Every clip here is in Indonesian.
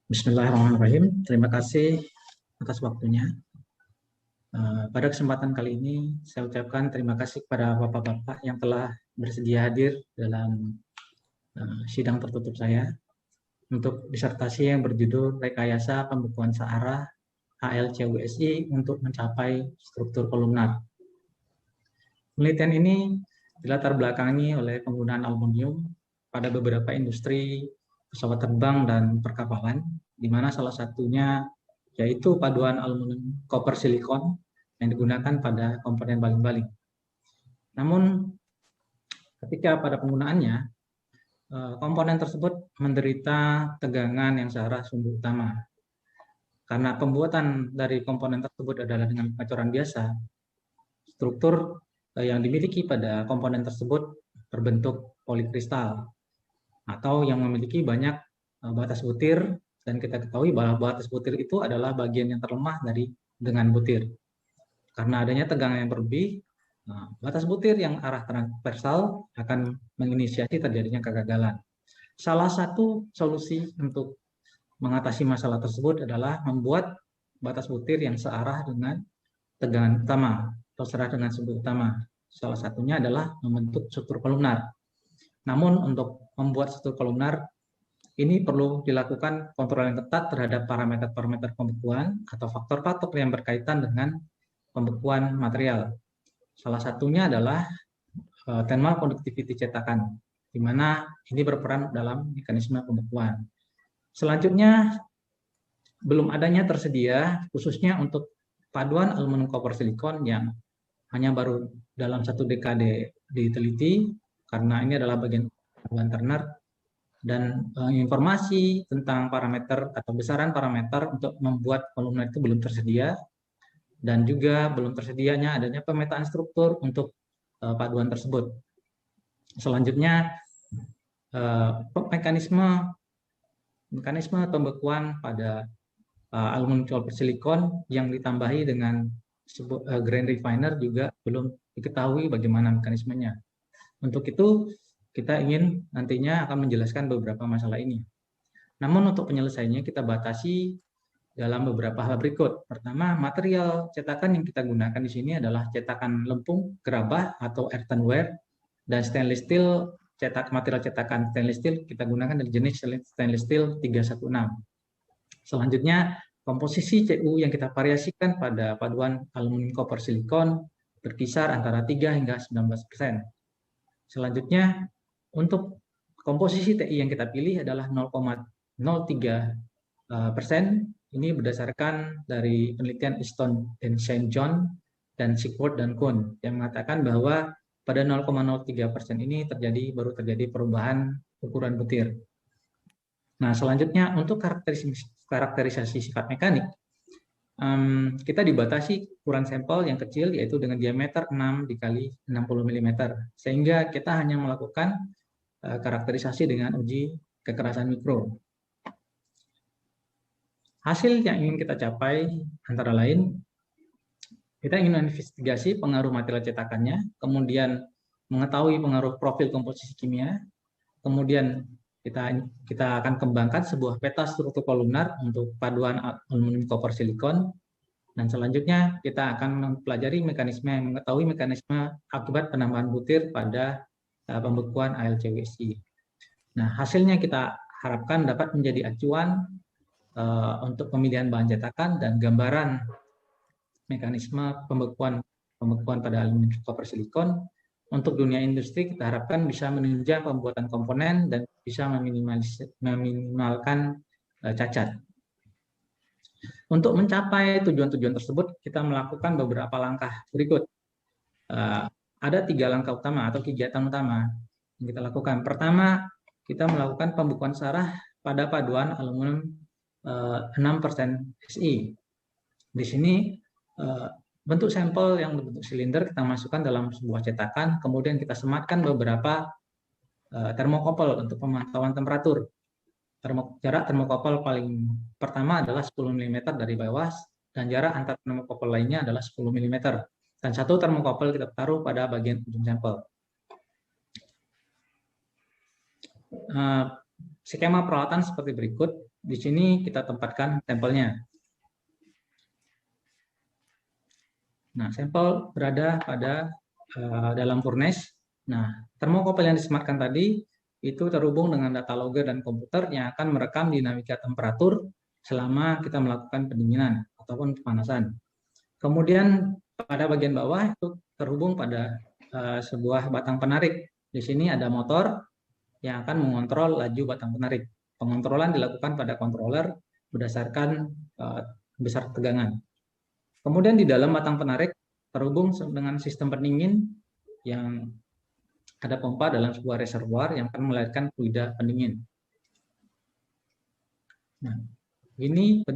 Bismillahirrahmanirrahim. Terima kasih atas waktunya. Pada kesempatan kali ini, saya ucapkan terima kasih kepada Bapak-Bapak yang telah bersedia hadir dalam sidang tertutup saya untuk disertasi yang berjudul Rekayasa Pembekuan Searah HLCWSI untuk mencapai struktur kolumnar. Penelitian ini dilatar belakangi oleh penggunaan aluminium pada beberapa industri pesawat terbang dan perkapalan, di mana salah satunya yaitu paduan aluminium copper silikon yang digunakan pada komponen baling-baling. Namun, ketika pada penggunaannya, komponen tersebut menderita tegangan yang searah sumbu utama. Karena pembuatan dari komponen tersebut adalah dengan pengecoran biasa, struktur yang dimiliki pada komponen tersebut berbentuk polikristal atau yang memiliki banyak batas butir, dan kita ketahui bahwa batas butir itu adalah bagian yang terlemah dari dengan butir. Karena adanya tegangan yang berlebih, batas butir yang arah transversal akan menginisiasi terjadinya kegagalan. Salah satu solusi untuk mengatasi masalah tersebut adalah membuat batas butir yang searah dengan tegangan utama atau searah dengan sumbu utama. Salah satunya adalah membentuk struktur kolumnar. Namun untuk membuat struktur kolumnar ini perlu dilakukan kontrol yang ketat terhadap parameter-parameter pembekuan atau faktor-faktor yang berkaitan dengan pembekuan material. Salah satunya adalah thermal conductivity cetakan, di mana ini berperan dalam mekanisme pembekuan. Selanjutnya, belum adanya tersedia khususnya untuk paduan aluminium copper silikon yang hanya baru dalam 1 dekade diteliti, karena ini adalah bagian paduan Turner, dan informasi tentang parameter atau besaran parameter untuk membuat kolumnar itu belum tersedia, dan juga belum tersedianya adanya pemetaan struktur untuk paduan tersebut. Selanjutnya, mekanisme pembekuan pada aluminium copper silikon yang ditambahi dengan grain refiner juga belum diketahui bagaimana mekanismenya. Untuk itu, kita ingin nantinya akan menjelaskan beberapa masalah ini. Namun untuk penyelesaiannya kita batasi dalam beberapa hal berikut. Pertama, material cetakan yang kita gunakan di sini adalah cetakan lempung, gerabah atau earthenware, dan stainless steel. Material cetakan stainless steel kita gunakan dari jenis stainless steel 316. Selanjutnya, komposisi CU yang kita variasikan pada paduan aluminium copper silikon berkisar antara 3 hingga 19%. Selanjutnya, untuk komposisi TI yang kita pilih adalah 0,03%. Ini berdasarkan dari penelitian Easton dan St. John dan Sickworth dan Kuhn yang mengatakan bahwa pada 0,03% ini baru terjadi perubahan ukuran butir. Nah, selanjutnya untuk karakterisasi sifat mekanik, kita dibatasi ukuran sampel yang kecil, yaitu dengan diameter 6 dikali 60 mm, sehingga kita hanya melakukan karakterisasi dengan uji kekerasan mikro. Hasil yang ingin kita capai antara lain, kita ingin menginvestigasi pengaruh material cetakannya, kemudian mengetahui pengaruh profil komposisi kimia, kemudian kita akan kembangkan sebuah peta struktur kolumnar untuk paduan aluminium copper silikon, dan selanjutnya kita akan mempelajari mengetahui mekanisme akibat penambahan butir pada pembekuan ALCWSI. Nah, hasilnya kita harapkan dapat menjadi acuan untuk pemilihan bahan cetakan dan gambaran mekanisme pembekuan pada aluminium copper silikon. Untuk dunia industri, kita harapkan bisa menunjang pembuatan komponen dan bisa meminimalkan cacat. Untuk mencapai tujuan-tujuan tersebut, kita melakukan beberapa langkah berikut. Ada 3 langkah utama atau kegiatan utama yang kita lakukan. Pertama, kita melakukan pembekuan searah pada paduan aluminium 6% Si. Di sini bentuk sampel yang berbentuk silinder kita masukkan dalam sebuah cetakan, kemudian kita sematkan beberapa termokopel untuk pemantauan temperatur. Jarak termokopel paling pertama adalah 10 mm dari bawah, dan jarak antar termokopel lainnya adalah 10 mm. Dan satu termokopel kita taruh pada bagian ujung sampel. skema peralatan seperti berikut. Di sini kita tempatkan sampelnya. Nah, sampel berada pada dalam furnace. Nah, termokopel yang disematkan tadi itu terhubung dengan data logger dan komputer yang akan merekam dinamika temperatur selama kita melakukan pendinginan ataupun pemanasan. Kemudian pada bagian bawah itu terhubung pada sebuah batang penarik. Di sini ada motor yang akan mengontrol laju batang penarik. Pengontrolan dilakukan pada controller berdasarkan besar tegangan. Kemudian di dalam batang penarik terhubung dengan sistem pendingin yang ada pompa dalam sebuah reservoir yang akan melahirkan fluida pendingin. Nah, ini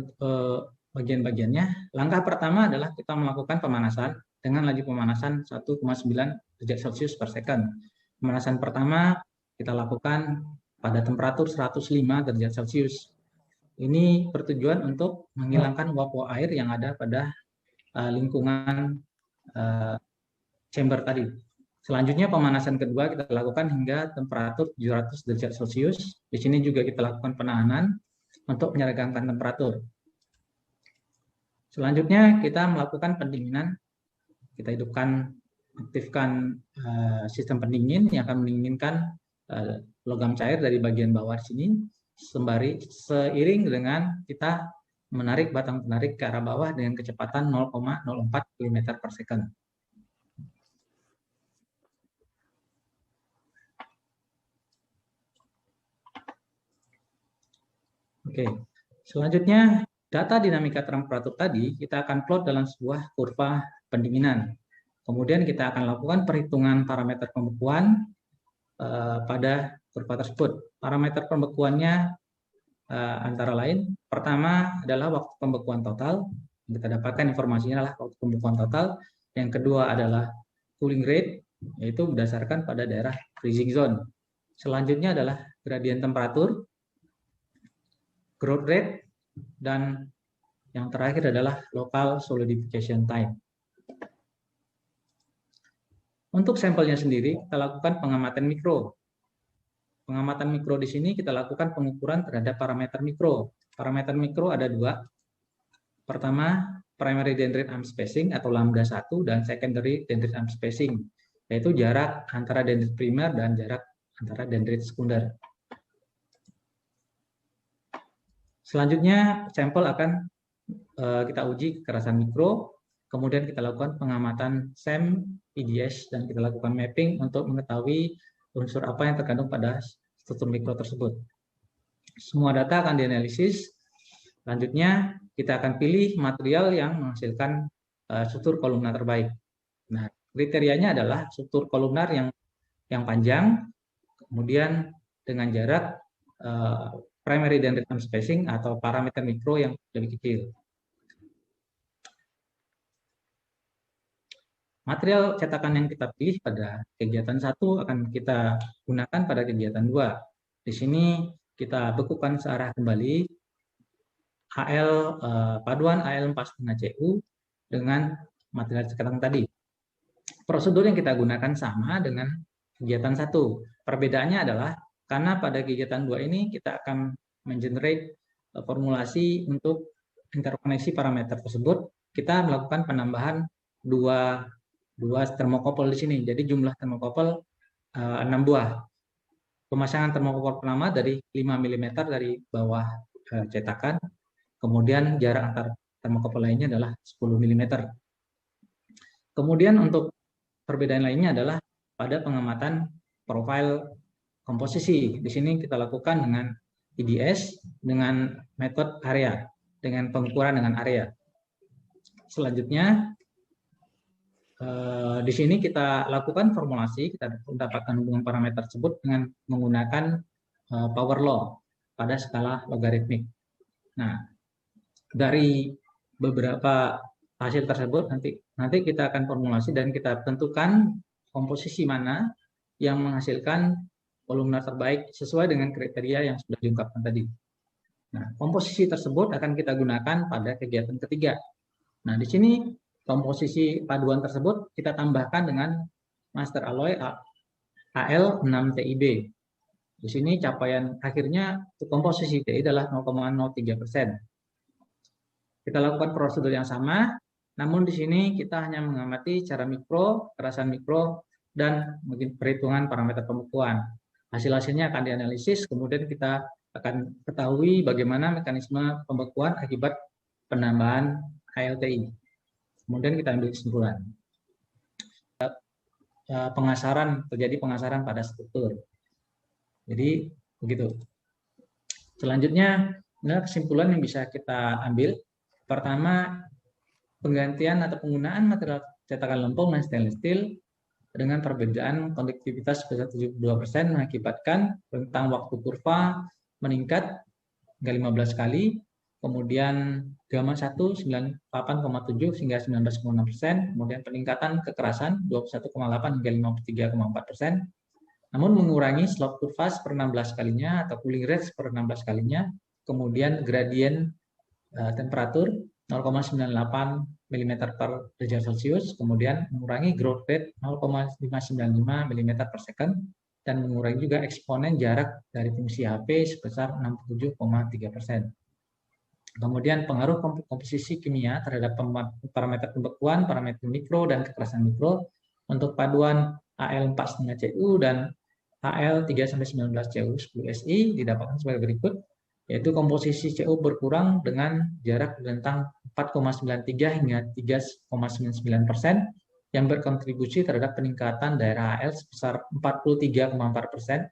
bagian-bagiannya. Langkah pertama adalah kita melakukan pemanasan dengan laju pemanasan 1,9 derajat Celcius per second. Pemanasan pertama kita lakukan pada temperatur 105 derajat Celcius. Ini bertujuan untuk menghilangkan uap-uap air yang ada pada lingkungan chamber tadi. Selanjutnya pemanasan kedua kita lakukan hingga temperatur 700 derajat Celcius. Di sini juga kita lakukan penahanan untuk menyeragamkan temperatur. Selanjutnya kita melakukan pendinginan. Kita hidupkan, aktifkan sistem pendingin yang akan mendinginkan logam cair dari bagian bawah di sini, sembari seiring dengan kita menarik batang penarik ke arah bawah dengan kecepatan 0,04 km per second. Oke, selanjutnya data dinamika temperatur tadi kita akan plot dalam sebuah kurva pendinginan. Kemudian kita akan lakukan perhitungan parameter pembekuan pada kurva tersebut. Parameter pembekuannya antara lain, pertama adalah waktu pembekuan total. Kita dapatkan informasinya adalah waktu pembekuan total. Yang kedua adalah cooling rate, yaitu berdasarkan pada daerah freezing zone. Selanjutnya adalah gradien temperatur, growth rate, dan yang terakhir adalah local solidification time. Untuk sampelnya sendiri, kita lakukan pengamatan mikro. Pengamatan mikro di sini kita lakukan pengukuran terhadap parameter mikro. Parameter mikro ada dua. Pertama, primary dendrite arm spacing atau lambda 1 dan secondary dendrite arm spacing, yaitu jarak antara dendrit primer dan jarak antara dendrit sekunder. Selanjutnya, sampel akan kita uji kekerasan mikro, kemudian kita lakukan pengamatan SEM, IDS, dan kita lakukan mapping untuk mengetahui unsur apa yang terkandung pada struktur mikro tersebut. Semua data akan dianalisis. Selanjutnya, kita akan pilih material yang menghasilkan struktur kolumnar terbaik. Nah, kriterianya adalah struktur kolumnar yang panjang, kemudian dengan jarak primary dendrite arm spacing atau parameter mikro yang lebih kecil. Material cetakan yang kita pilih pada kegiatan 1 akan kita gunakan pada kegiatan 2. Di sini kita bekukan searah kembali paduan AL 4,5 CU dengan material cetakan tadi. Prosedur yang kita gunakan sama dengan kegiatan 1. Perbedaannya adalah karena pada kegiatan 2 ini kita akan mengenerate formulasi untuk interkoneksi parameter tersebut. Kita melakukan penambahan dua termokopel di sini. Jadi jumlah termokopel 6 buah. Pemasangan termokopel pertama dari 5 mm dari bawah cetakan. Kemudian jarak antar termokopel lainnya adalah 10 mm. Kemudian untuk perbedaan lainnya adalah pada pengamatan profil komposisi. Di sini kita lakukan dengan IDS dengan metode area, dengan pengukuran dengan area. Selanjutnya, di sini kita lakukan formulasi, kita mendapatkan hubungan parameter tersebut dengan menggunakan power law pada skala logaritmik. Nah, dari beberapa hasil tersebut nanti kita akan formulasi dan kita tentukan komposisi mana yang menghasilkan kolumnar terbaik sesuai dengan kriteria yang sudah diungkapkan tadi. Nah, komposisi tersebut akan kita gunakan pada kegiatan ketiga. Nah, di sini komposisi paduan tersebut kita tambahkan dengan master alloy AL6TIB. Di sini capaian akhirnya untuk komposisi TI adalah 0,03%. Kita lakukan prosedur yang sama, namun di sini kita hanya mengamati cara mikro, kekerasan mikro, dan mungkin perhitungan parameter pembekuan. Hasil-hasilnya akan dianalisis, kemudian kita akan ketahui bagaimana mekanisme pembekuan akibat penambahan ALTI. Kemudian kita ambil kesimpulan. Terjadi pengasaran pada struktur. Jadi begitu. Selanjutnya, inilah kesimpulan yang bisa kita ambil. Pertama, penggantian atau penggunaan material cetakan lempung dan stainless steel dengan perbedaan konduktivitas sebesar 72% mengakibatkan rentang waktu kurva meningkat hingga 15 kali, kemudian gamma 1 98,7 hingga 19,6%, kemudian peningkatan kekerasan 21,8 hingga 53,4%, namun mengurangi slope kurva per 16 kalinya atau cooling rate per 16 kalinya, kemudian gradien temperatur 0,98 mm per derajat Celcius, kemudian mengurangi growth rate 0,595 mm per second, dan mengurangi juga eksponen jarak dari fungsi HP sebesar 67,3%. Kemudian pengaruh komposisi kimia terhadap parameter pembekuan, parameter mikro, dan kekerasan mikro untuk paduan AL4,5CU dan AL 3-19 CU 10 SI didapatkan sebagai berikut, yaitu komposisi CU berkurang dengan jarak rentang 4,93 hingga 3,99% yang berkontribusi terhadap peningkatan daerah AL sebesar 43,4%.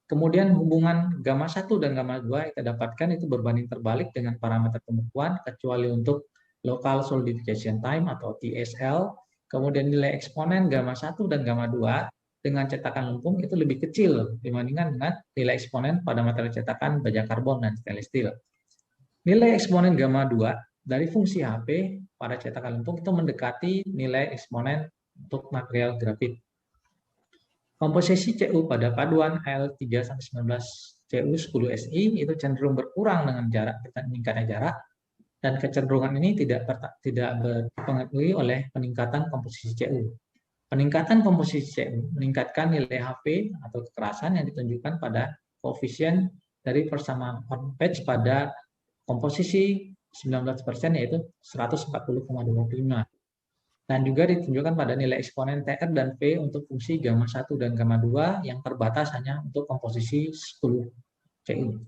Kemudian hubungan gamma 1 dan gamma 2 kita dapatkan itu berbanding terbalik dengan parameter pembekuan kecuali untuk local solidification time atau TSL. Kemudian nilai eksponen gamma 1 dan gamma 2 dengan cetakan lempung itu lebih kecil dibandingkan dengan nilai eksponen pada material cetakan baja karbon dan stainless steel. Nilai eksponen gamma 2 dari fungsi HP pada cetakan lempung itu mendekati nilai eksponen untuk material grafit. Komposisi CU pada paduan AL3-19 CU 10 SI itu cenderung berkurang dengan meningkatnya jarak, dan kecenderungan ini tidak dipengaruhi oleh peningkatan komposisi CU. Peningkatan komposisi CU meningkatkan nilai HP atau kekerasan yang ditunjukkan pada koefisien dari persamaan patch pada komposisi 19% yaitu 140,25. Dan juga ditunjukkan pada nilai eksponen TR dan V untuk fungsi gamma 1 dan gamma 2 yang terbatas hanya untuk komposisi 10 CU.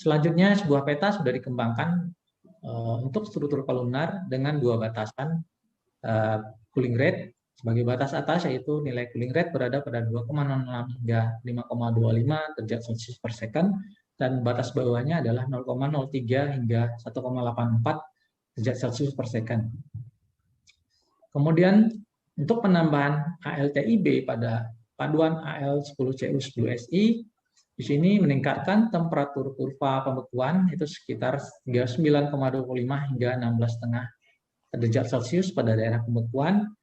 Selanjutnya, sebuah peta sudah dikembangkan untuk struktur kolumnar dengan dua batasan cooling rate. Sebagai batas atas yaitu nilai cooling rate berada pada 2,06 hingga 5,25 derajat Celcius per second, dan batas bawahnya adalah 0,03 hingga 1,84 derajat Celcius per second. Kemudian untuk penambahan ALTIB pada paduan AL10CU10SI, di sini meningkatkan temperatur kurva pembekuan itu sekitar 39,25 hingga 16,5 derajat Celcius pada daerah pembekuan,